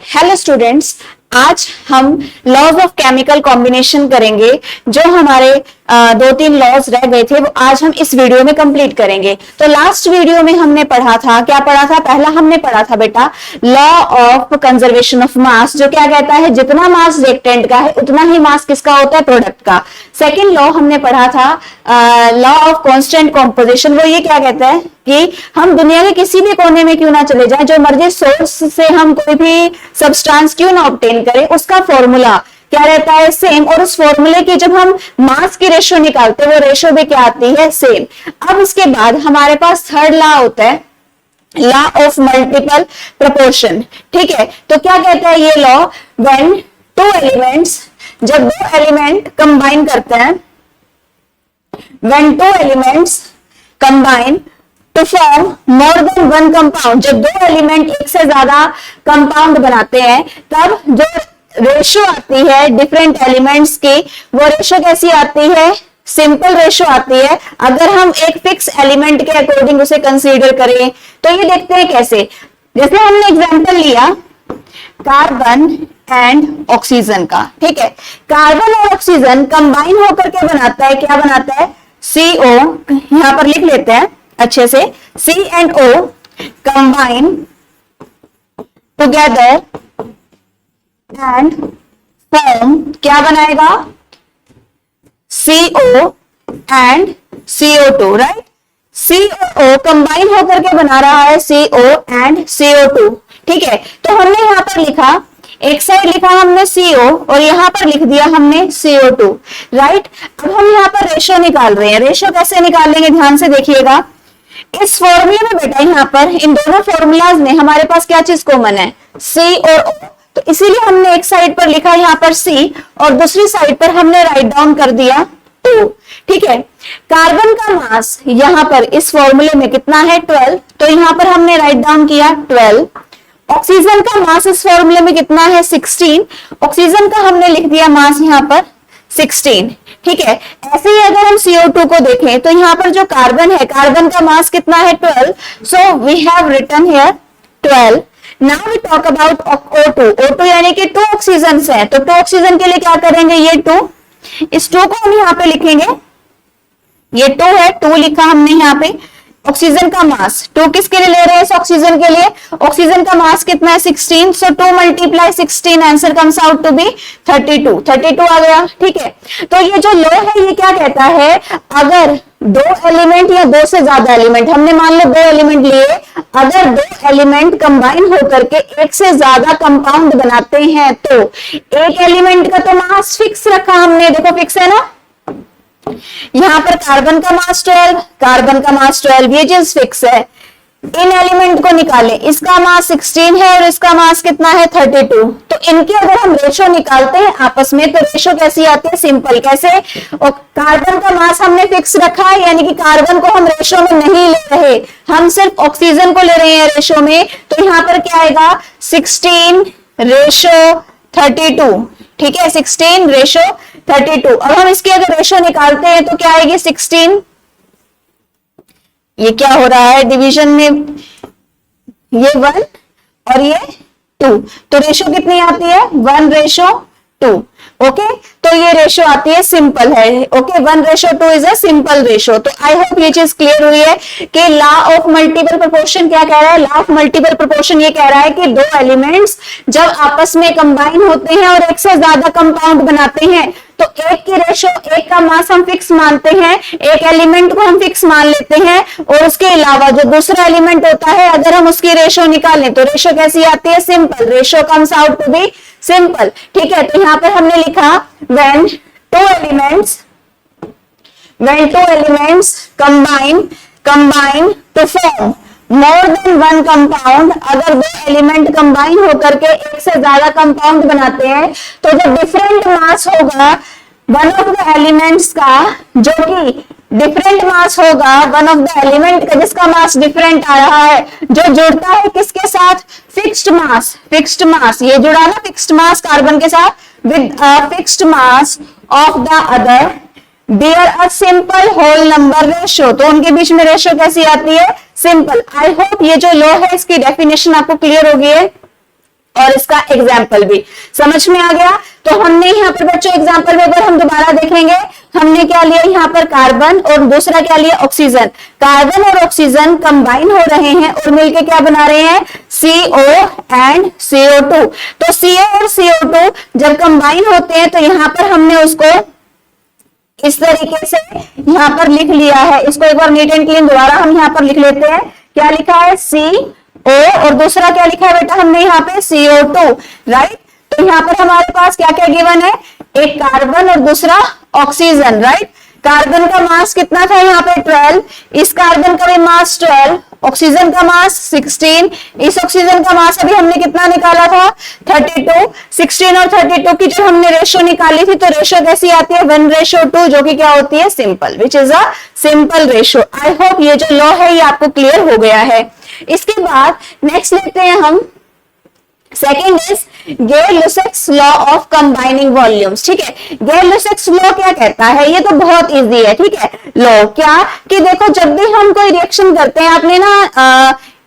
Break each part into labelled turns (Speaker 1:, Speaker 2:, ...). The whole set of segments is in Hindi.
Speaker 1: हेलो स्टूडेंट्स, आज हम लॉज ऑफ केमिकल कॉम्बिनेशन करेंगे। जो हमारे दो तीन लॉज रह गए थे वो आज हम इस वीडियो में कंप्लीट करेंगे। तो लास्ट वीडियो में हमने पढ़ा था, क्या पढ़ा था? पहला हमने पढ़ा था बेटा law of conservation of mass, जो क्या कहता है जितना मास रिएक्टेंट का है उतना ही मास किसका होता है? प्रोडक्ट का। सेकेंड लॉ हमने पढ़ा था लॉ ऑफ कांस्टेंट कॉम्पोजिशन, वो ये क्या कहता है कि हम दुनिया के किसी भी कोने में क्यों ना चले जाएं, जो मर्जी सोर्स से हम कोई भी सब्सटेंस क्यों ना ऑब्टेन करें, उसका फॉर्मूला क्या रहता है? सेम। और उस फॉर्मूले की जब हम मास की रेशियो निकालते हैं वो रेशियो भी क्या आती है? सेम। अब इसके बाद हमारे पास थर्ड लॉ होता है लॉ ऑफ मल्टीपल प्रोपोर्शन। ठीक है, तो क्या कहता है ये लॉ? व्हेन टू एलिमेंट्स, जब दो एलिमेंट कंबाइन करते हैं, when two elements combine to form more than one compound, जब दो एलिमेंट एक से ज्यादा कंपाउंड बनाते हैं तब जो रेशियो आती है डिफरेंट एलिमेंट्स की, वो रेशियो कैसी आती है? सिंपल रेशियो आती है। अगर हम एक फिक्स एलिमेंट के अकॉर्डिंग उसे कंसीडर करें तो ये देखते हैं कैसे। जैसे हमने एग्जांपल लिया कार्बन एंड ऑक्सीजन का। ठीक है, कार्बन और ऑक्सीजन कंबाइन होकर के बनाता है, क्या बनाता है? CO। यहां पर लिख लेते हैं अच्छे से, C and O combine together and form, क्या बनाएगा? CO and CO2, right? CO combine होकर के बना रहा है CO and CO2। ठीक है, तो हमने यहां पर लिखा, एक साइड लिखा हमने CO और यहां पर लिख दिया हमने CO2, राइट? अब हम यहां पर रेशियो निकाल रहे हैं। रेशियो कैसे निकालेंगे? ध्यान से देखिएगा। इस फॉर्मूले में बेटा यहां पर इन दोनों फॉर्मूलाज में हमारे पास क्या चीज कॉमन है? C और O। तो इसीलिए हमने एक साइड पर लिखा यहां पर C और दूसरी साइड पर हमने राइट डाउन कर दिया 2। ठीक है, कार्बन का मास यहां पर इस फॉर्मूले में कितना है? 12, तो यहां पर हमने राइट डाउन किया 12। ऑक्सीजन का मास इस फॉर्मूले में कितना है? 16। ऑक्सीजन का हमने लिख दिया मास यहां पर 16। ठीक है, ऐसे ही अगर हम CO2 को देखें तो यहां पर जो कार्बन है, कार्बन का मास कितना है? 12। So we have written here 12। Now we talk about O2। O2 यानी कि 2 ऑक्सीजन है, तो 2 ऑक्सीजन के लिए क्या करेंगे? ये 2, इस 2 को हम यहाँ पे लिखेंगे, ये 2 है, 2 लिखा हमने यहाँ पे। ऑक्सीजन का मास 2 किसके लिए ले रहे हैं? इस ऑक्सीजन के लिए। ऑक्सीजन का मास कितना है? 16। So 2 multiply 16, answer comes out to be 32। 32 आ गया। ठीक है, तो ये जो लॉ है ये क्या कहता है? अगर दो एलिमेंट या दो से ज्यादा एलिमेंट, हमने मान लो दो एलिमेंट लिए, अगर दो एलिमेंट कंबाइन होकर के एक से ज्यादा कंपाउंड बनाते हैं तो एक एलिमेंट का तो मास फिक्स रखा हमने, देखो फिक्स है ना। यहां पर कार्बन का मास 12, कार्बन का मास 12, ये चीज फिक्स है। इन एलिमेंट को निकालें, इसका मास 16 है और इसका मास कितना है? 32। तो इनके अगर हम रेशो निकालते हैं आपस में तो रेशो कैसी आती है? सिंपल। कैसे? और कार्बन का मास हमने फिक्स रखा है, यानी कि कार्बन को हम रेशो में नहीं ले रहे, हम सिर्फ ऑक्सीजन को ले रहे हैं रेशो में। तो यहां पर क्या आएगा? 16 रेशो 32। ठीक है, 16 रेशो 32। अब हम इसकी अगर रेशो निकालते हैं तो क्या आएगी? 16, ये क्या हो रहा है डिवीजन में? ये 1 और ये 2, तो रेशो कितनी आती है? 1 रेशो 2। ओके, तो ये रेशो आती है, सिंपल है। Okay, 1 ratio 2 is a simple ratio. तो आई होप ये चीज क्लियर हुई है कि लॉ ऑफ मल्टीपल प्रोपोर्शन क्या कह रहा है? लॉ ऑफ मल्टीपल प्रोपोर्शन ये कह रहा है कि दो एलिमेंट्स जब आपस में कंबाइन होते हैं और एक से ज्यादा कंपाउंड बनाते हैं तो एक की रेशो, एक का मास हम फिक्स मानते हैं, एक एलिमेंट को हम फिक्स मान लेते हैं, और उसके अलावा जो दूसरा एलिमेंट होता है अगर हम उसकी रेशो निकालें तो रेशो कैसी आती है? Simple. Ratio comes out to be simple. ठीक है, तो यहां पर हमने लिखा when two elements combine to form more than one compound, अगर दो एलिमेंट कंबाइन होकर के एक से ज्यादा कंपाउंड बनाते हैं तो जो डिफरेंट मास होगा वन ऑफ द एलिमेंट्स का, जो कि डिफरेंट मास होगा वन ऑफ द एलिमेंट का जिसका मास डिफरेंट आ रहा है, जो जुड़ता है किसके साथ? Fixed mass. फिक्स्ड मास ये जुड़ा ना फिक्स्ड मास कार्बन के साथ, with fixed mass of the other there a simple whole number ratio. तो उनके बीच में रेशियो कैसी आती है? सिंपल। आई होप ये जो लॉ है इसकी डेफिनेशन आपको क्लियर हो गई है। और इसका एग्जाम्पल भी समझ में आ गया। तो हमने यहाँ पर बच्चों एग्जाम्पल में अगर हम दोबारा देखेंगे, हमने क्या लिया यहाँ पर कार्बन और दूसरा क्या लिया ऑक्सीजन। कार्बन और ऑक्सीजन कंबाइन हो रहे हैं और मिलके क्या बना रहे हैं CO एंड CO2। तो CO और CO2 जब कंबाइन होते हैं तो यहाँ पर हमने उसको इस तरीके से यहाँ पर लिख लिया है। इसको एक बार नीट एंड क्लीन दोबारा हम यहाँ पर लिख लेते हैं। क्या लिखा है CO और दूसरा क्या लिखा है बेटा हमने यहाँ पे CO2, राइट। तो यहाँ पर हमारे पास क्या क्या गिवन है, एक कार्बन और दूसरा ऑक्सीजन, राइट। कार्बन का मास कितना था यहाँ पे 12, इस कार्बन का भी मास 12, ऑक्सीजन का मास 16, इस ऑक्सीजन का मास अभी हमने कितना निकाला था 32। 16 और 32 की जो हमने रेशो निकाली थी, तो रेशो कैसी आती है 1:2, जो कि क्या होती है simple, which is a simple ratio. I hope ये जो लॉ है ये आपको क्लियर हो गया है। इसके बाद नेक्स्ट लेते हैं हम, second is Gay Lussac's law of combining volumes. ठीक है, गेर-लुसेक्स लॉ क्या कहता है, ये तो बहुत इजी है। ठीक है, लॉ क्या कि देखो जब भी हम कोई रिएक्शन करते हैं, आपने ना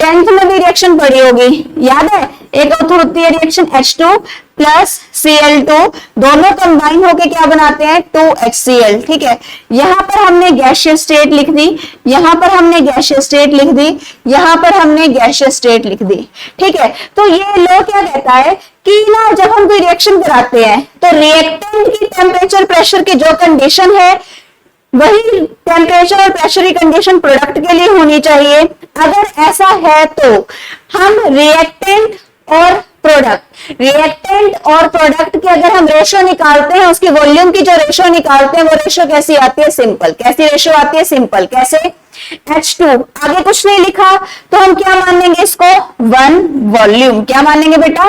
Speaker 1: 10th में भी रिएक्शन पढ़ी होगी, याद है, एक होती है रिएक्शन H2 प्लस Cl2, दोनों कंबाइन होके क्या बनाते हैं 2HCl। ठीक है, यहां पर हमने गैसियस स्टेट लिख दी, यहां पर हमने गैसियस स्टेट लिख दी, यहां पर हमने गैसियस स्टेट लिख दी। ठीक है, तो ये लॉ क्या कहता है कि ना जब हम कोई रिएक्शन कराते हैं तो रिएक्टेंट की टेम्परेचर प्रेशर की जो कंडीशन है वही टेम्परेचर और प्रेशर की कंडीशन प्रोडक्ट के लिए होनी चाहिए। अगर ऐसा है तो हम रिएक्टेंट और प्रोडक्ट के अगर हम रेशो निकालते हैं, उसकी वॉल्यूम की जो रेशो निकालते हैं वो रेशो कैसी आती है सिंपल। कैसी रेशो आती है सिंपल, कैसे H2, आगे कुछ नहीं लिखा तो हम क्या मानेंगे इसको 1 वॉल्यूम। क्या मानेंगे बेटा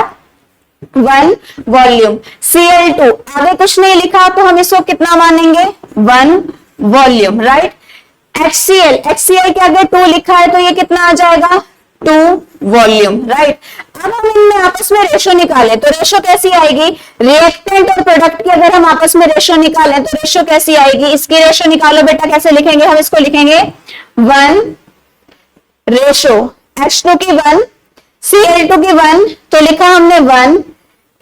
Speaker 1: 1 वॉल्यूम। Cl2, आगे कुछ नहीं लिखा तो हम इसको कितना मानेंगे 1 वॉल्यूम, राइट। HCl के आगे 2 लिखा है तो ये कितना आ जाएगा 2 वॉल्यूम, राइट। अब हम इनमें आपस में रेशो निकालें तो रेशो कैसी आएगी, रिएक्टेंट और प्रोडक्ट की अगर हम आपस में रेशो निकालें तो रेशो कैसी आएगी, इसकी रेशो निकालो बेटा। कैसे लिखेंगे हम इसको, लिखेंगे 1 रेशो H2 की 1, Cl2 की 1, तो लिखा हमने 1,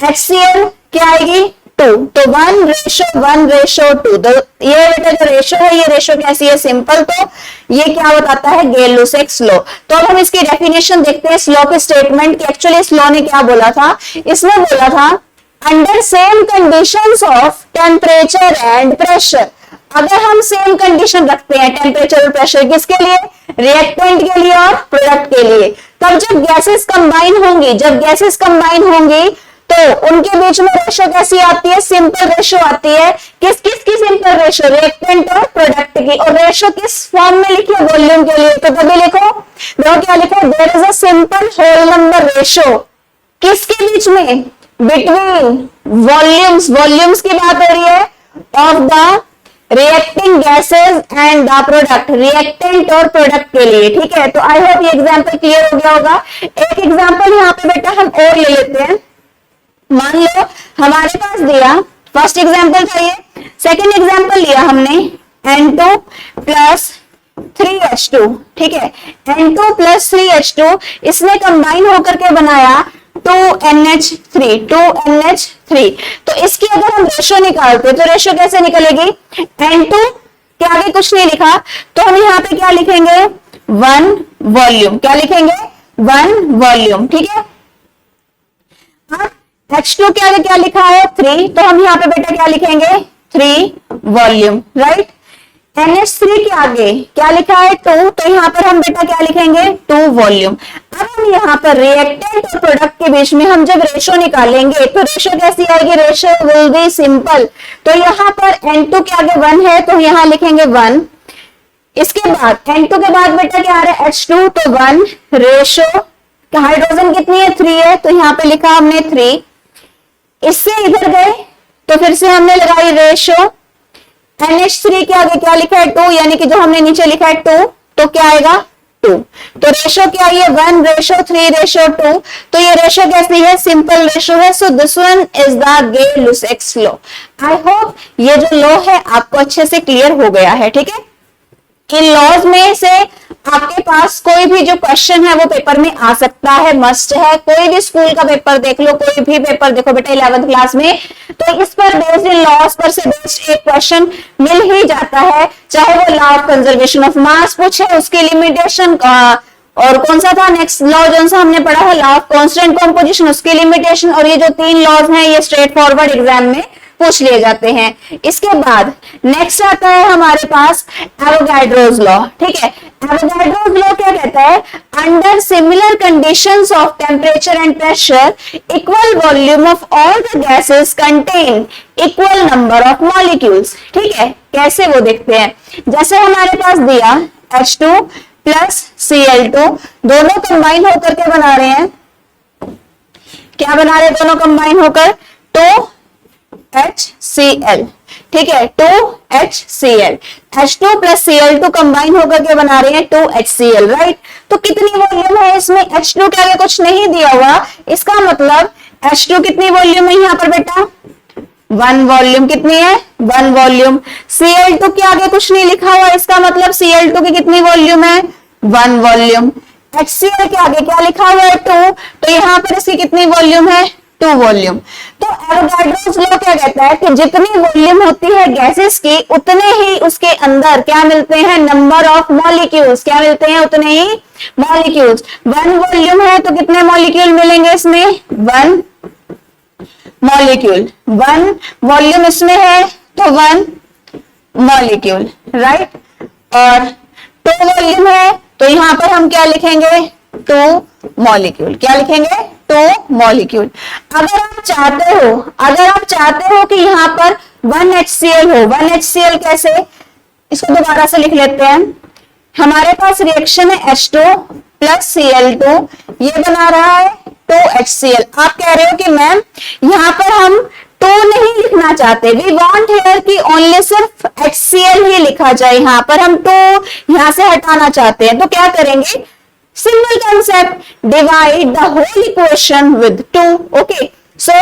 Speaker 1: HCl क्या आएगी 2, तो 1:2। तो ये बेटा जो रेशो है ये रेशो कैसी है सिंपल। तो ये क्या बताता है गेर-लुसेक्स लॉ। तो अब हम इसकी डेफिनेशन देखते हैं इस लॉ के स्टेटमेंट की। एक्चुअली इस लॉ ने क्या बोला था, इसने बोला था under same conditions of temperature and pressure. अगर हम सेम कंडीशन रखते हैं टेम्परेचर और प्रेशर, किसके लिए, रिएक्टेंट के लिए और प्रोडक्ट के लिए, तब जब गैसेस कंबाइन होंगी तो उनके बीच में रेशो कैसी आती है, सिंपल रेशो आती है। किस किस की सिंपल रेशो, रिएक्टेंट और प्रोडक्ट की। और रेशो किस फॉर्म में लिखी, वॉल्यूम के लिए, तो तभी लिखो, क्या लिखो, there is a simple whole number ratio. किसके बीच में, बिटवीन वॉल्यूम्स की बात हो रही है, of the reacting gases and the product, reactant और प्रोडक्ट के लिए। ठीक है, तो आई होप ये एग्जाम्पल क्लियर हो गया होगा। एक एग्जाम्पल यहाँ पे बेटा हम और ले लेते हैं। मान लो हमारे पास दिया, फर्स्ट एग्जाम्पल था ये, सेकेंड एग्जाम्पल लिया हमने N2 प्लस 3H2। ठीक है, N2 प्लस 3H2 इसने कंबाइन होकर के बनाया 2NH3। तो इसकी अगर हम रेशो निकालते तो रेशो कैसे निकलेगी, N2 के आगे कुछ नहीं लिखा तो हम यहाँ पे क्या लिखेंगे 1 वॉल्यूम। क्या लिखेंगे 1 वॉल्यूम। ठीक है, H2 के आगे क्या लिखा है 3, तो हम यहाँ पे बेटा क्या लिखेंगे 3 वॉल्यूम, राइट। NH3 के आगे क्या लिखा है 2, तो यहाँ पर हम बेटा क्या लिखेंगे 2 वॉल्यूम। अब हम यहाँ पर रिएक्टेंट और प्रोडक्ट के बीच में हम जब रेशो निकालेंगे तो रेशो कैसी आएगी, रेशो विल बी सिंपल। तो यहाँ पर N2 के आगे 1 है तो यहाँ लिखेंगे 1। इसके बाद N2 के बाद बेटा क्या आ रहा है H2, तो 1 रेशो, हाइड्रोजन कितनी है 3 है तो यहाँ पे लिखा हमने 3। इससे इधर गए तो फिर से हमने लगाई रेशो, NH3 के आगे क्या लिखा है 2, यानी कि जो हमने नीचे लिखा है 2, तो क्या आएगा 2। तो रेशो क्या है 1:3:2। तो ये रेशो कैसी है, सिंपल रेशो है। So this one is the Gay Lussac's law. I hope ये जो लॉ है आपको अच्छे से क्लियर हो गया है। ठीक है, इन लॉज में से आपके पास कोई भी जो क्वेश्चन है वो पेपर में आ सकता है, मस्ट है। कोई भी स्कूल का पेपर देख लो, कोई भी पेपर देखो बेटा 11th क्लास में, तो इस पर बेस्ड, इन लॉज पर से बेस्ड एक क्वेश्चन मिल ही जाता है। चाहे वो law of conservation of mass पूछे, उसकी लिमिटेशन, और कौन सा था नेक्स्ट लॉ जो सा हमने पढ़ा है, लॉ ऑफ कांस्टेंट कंपोजिशन, उसकी लिमिटेशन, और ये जो 3 लॉज हैं ये स्ट्रेट फॉरवर्ड एग्जाम में पूछ लिए जाते हैं। इसके बाद नेक्स्ट आता है हमारे पास एवोगाड्रोस लॉ। ठीक है, एवोगाड्रोस लॉ क्या कहता है, under similar conditions of temperature and pressure equal volume of all the gases contain equal number of molecules. ठीक है, कैसे वो देखते हैं, जैसे हमारे पास दिया H2 प्लस Cl2, दोनों कंबाइन होकर के बना रहे हैं, क्या बना रहे हैं दोनों कंबाइन होकर, 2HCl। ठीक है, 2HCl, H2 plus Cl2 combine होकर के बना रहे हैं 2HCl, राइट। तो कितनी वॉल्यूम है इसमें, H2 के आगे कुछ नहीं दिया हुआ, इसका मतलब H2 कितनी वॉल्यूम है यहाँ पर बेटा, 1 वॉल्यूम। कितनी है, 1 वॉल्यूम। Cl2 के आगे कुछ नहीं लिखा हुआ, इसका मतलब Cl2 की कितनी वॉल्यूम है, 1 वॉल्यूम। HCl के आगे क्या लिखा हुआ है, 2, तो यहाँ पर इसकी कितनी वॉल्यूम है, 2 वॉल्यूम। तो एवोगाड्रोस लॉ क्या कहता है कि जितनी वॉल्यूम होती है गैसेस की, उतने ही उसके अंदर क्या मिलते हैं, नंबर ऑफ मॉलिक्यूल्स। क्या मिलते हैं, उतने ही मॉलिक्यूल्स। 1 वॉल्यूम है तो कितने मॉलिक्यूल मिलेंगे इसमें, 1 मॉलिक्यूल। 1 वॉल्यूम इसमें है तो 1 मॉलिक्यूल, राइट। और 2 वॉल्यूम है तो यहां पर हम क्या लिखेंगे, 2 मॉलिक्यूल। क्या लिखेंगे, 2 मॉलिक्यूल। अगर आप चाहते हो कि यहां पर 1HCl हो, 1HCl कैसे, इसको दोबारा से लिख लेते हैं। हमारे पास रिएक्शन है H2 प्लस Cl2, ये बना रहा है 2HCl। आप कह रहे हो कि मैम यहां पर हम 2 नहीं लिखना चाहते, वी वांट हियर कि ओनली सिर्फ HCl ही लिखा जाए, यहां पर हम 2 यहां से हटाना चाहते हैं। तो क्या करेंगे, simple concept, divide the whole equation with 2। Okay, so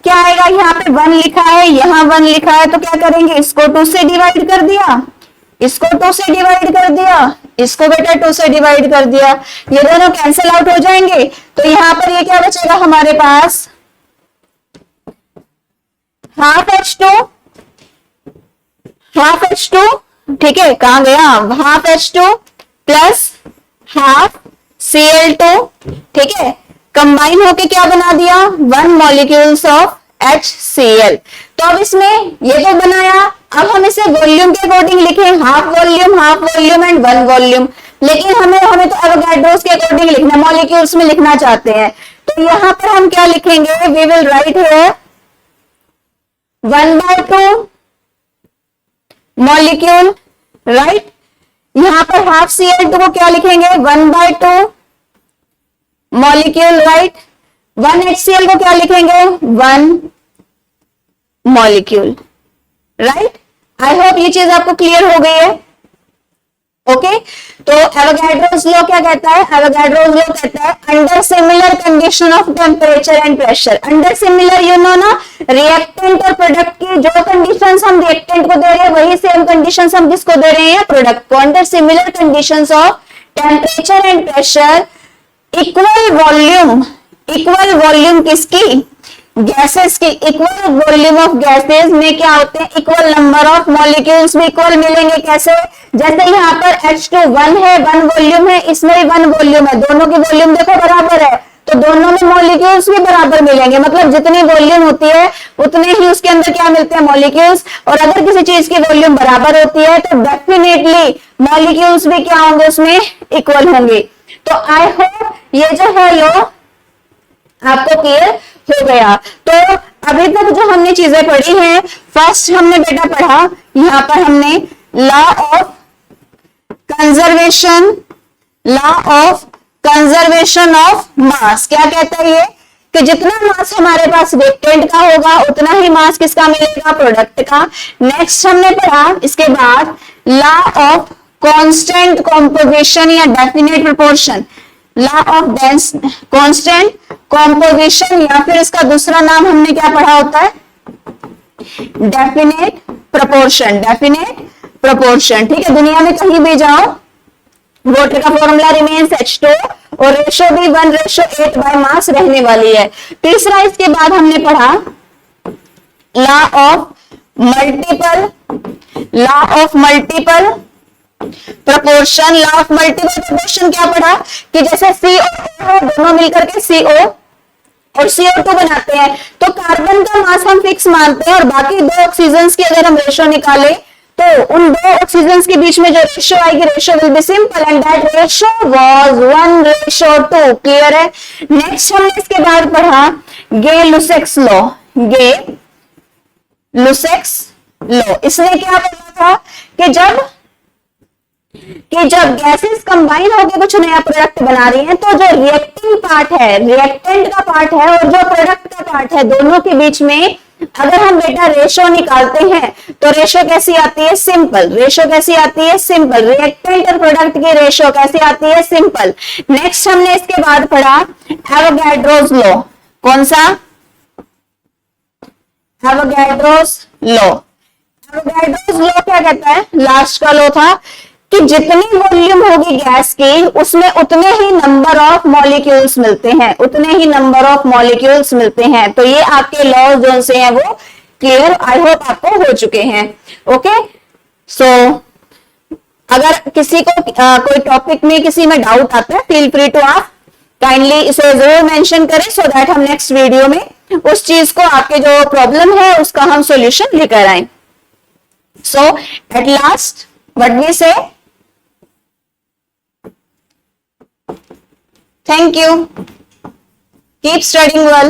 Speaker 1: क्या आएगा, यहाँ पे 1 लिखा है, यहाँ 1 लिखा है, तो क्या करेंगे, इसको 2 से डिवाइड कर दिया, इसको 2 से डिवाइड कर दिया, इसको बेटा 2 से डिवाइड कर दिया, ये दोनों कैंसिल आउट हो जाएंगे। तो यहां पर ये क्या बचेगा हमारे पास, हाफ H2, ठीक है, कहां गया, half H2 plus half Cl2, ठीक है, कंबाइन होके क्या बना दिया, 1 मॉलिक्यूल्स ऑफ HCl। तो अब इसमें ये तो बनाया, अब हम इसे वॉल्यूम के अकॉर्डिंग लिखें, हाफ वॉल्यूम एंड 1 वॉल्यूम। लेकिन हमें तो एवोगाड्रोस के अकॉर्डिंग लिखना, मॉलिक्यूल्स में लिखना चाहते हैं। तो यहां पर हम क्या लिखेंगे, we will write here 1/2 molecule, right. यहां पर हाफ Cl2 को क्या लिखेंगे, 1/2 मॉलिक्यूल, राइट। 1HCl को क्या लिखेंगे, 1 मॉलिक्यूल, राइट। आई होप ये चीज आपको क्लियर हो गई है। ओके, तो एवोगाड्रोस लॉ क्या कहता है, एवोगाड्रोस लॉ कहता है under similar condition of temperature and pressure. Under similar, you know ना, रिएक्टेंट और प्रोडक्ट की जो कंडीशंस हम रिएक्टेंट को दे रहे हैं वही सेम कंडीशंस हम किसको दे रहे हैं, प्रोडक्ट को। Under similar conditions of temperature and pressure equal volume किसकी, गैसेस की। इक्वल वॉल्यूम ऑफ गैसेस में क्या होते हैं, इक्वल नंबर ऑफ मॉलिक्यूल्स भी इक्वल मिलेंगे। कैसे, जैसे यहाँ पर H2 1 है, 1 वॉल्यूम है, इसमें भी 1 वॉल्यूम है, दोनों की वॉल्यूम देखो बराबर है, तो दोनों में मॉलिक्यूल्स भी बराबर मिलेंगे। मतलब जितनी वॉल्यूम होती है उतने ही उसके अंदर क्या मिलते हैं, मॉलिक्यूल्स। और अगर किसी चीज की वॉल्यूम बराबर होती है तो डेफिनेटली मॉलिक्यूल्स भी क्या होंगे, उसमें इक्वल होंगे। तो आई होप ये जो है लो आपको क्लियर हो गया। तो अभी तक जो हमने चीजें पढ़ी हैं, फर्स्ट हमने बेटा पढ़ा, यहां पर हमने law of conservation of mass. क्या कहता है ये कि जितना मास हमारे पास रिएक्टेंट का होगा उतना ही मास किसका मिलेगा, प्रोडक्ट का। नेक्स्ट हमने पढ़ा इसके बाद लॉ ऑफ कांस्टेंट कॉम्पोजिशन या definite proportion, law of constant composition, या फिर इसका दूसरा नाम हमने क्या पढ़ा होता है, डेफिनेट प्रोपोर्शन। Definite proportion. ठीक है, दुनिया में कहीं भी जाओ, वाटर का फॉर्मूला रिमेन्स H2 और रेशो भी 1:8 बाय मास रहने वाली है। तीसरा इसके बाद हमने पढ़ा law of multiple proportion. Law of multiple proportion क्या पढ़ा कि जैसे CO दोनों मिलकर के CO और CO2 बनाते हैं, तो कार्बन का मास हम फिक्स मानते हैं और बाकी दो ऑक्सीजन की अगर हम रेशो निकाले तो उन दो ऑक्सीजन के बीच में जो रेशो आएगी, ratio will be simple and that ratio was 1:2। Clear है। नेक्स्ट हमने इसके बाद पढ़ा गे-लुसेक्स लॉ। इसने क्या बोला था कि जब गैसेस कंबाइन होकर कुछ नया प्रोडक्ट बना रही हैं, तो जो रिएक्टिंग पार्ट है, रिएक्टेंट का पार्ट है और जो प्रोडक्ट का पार्ट है, दोनों के बीच में अगर हम बेटा रेशो निकालते हैं तो रेशो कैसी आती है? सिंपल। रेशो कैसी आती है? सिंपल। रिएक्टेंट और प्रोडक्ट की रेशो कैसी आती है? सिंपल। नेक्स्ट हमने इसके बाद पढ़ा एवोगैड्रोस लॉ। कौन सा? Avogadro's law. एवोगैड्रोस लॉ क्या कहता है? लास्ट का लॉ था कि जितनी वॉल्यूम होगी गैस की, उसमें उतने ही नंबर ऑफ मॉलिक्यूल्स मिलते हैं, उतने ही नंबर ऑफ मॉलिक्यूल्स मिलते हैं। तो ये आपके लॉज जो से हैं वो क्लियर आई होप आपको हो चुके हैं। ओके, सो अगर किसी को कोई टॉपिक में किसी में डाउट आता है, फील फ्री टू आप काइंडली इसे जरूर मेंशन करें, सो दैट हम नेक्स्ट वीडियो में उस चीज को, आपके जो प्रॉब्लम है उसका हम सॉल्यूशन लेकर आए। सो एट लास्ट व्हाट वी से, thank you, keep studying well.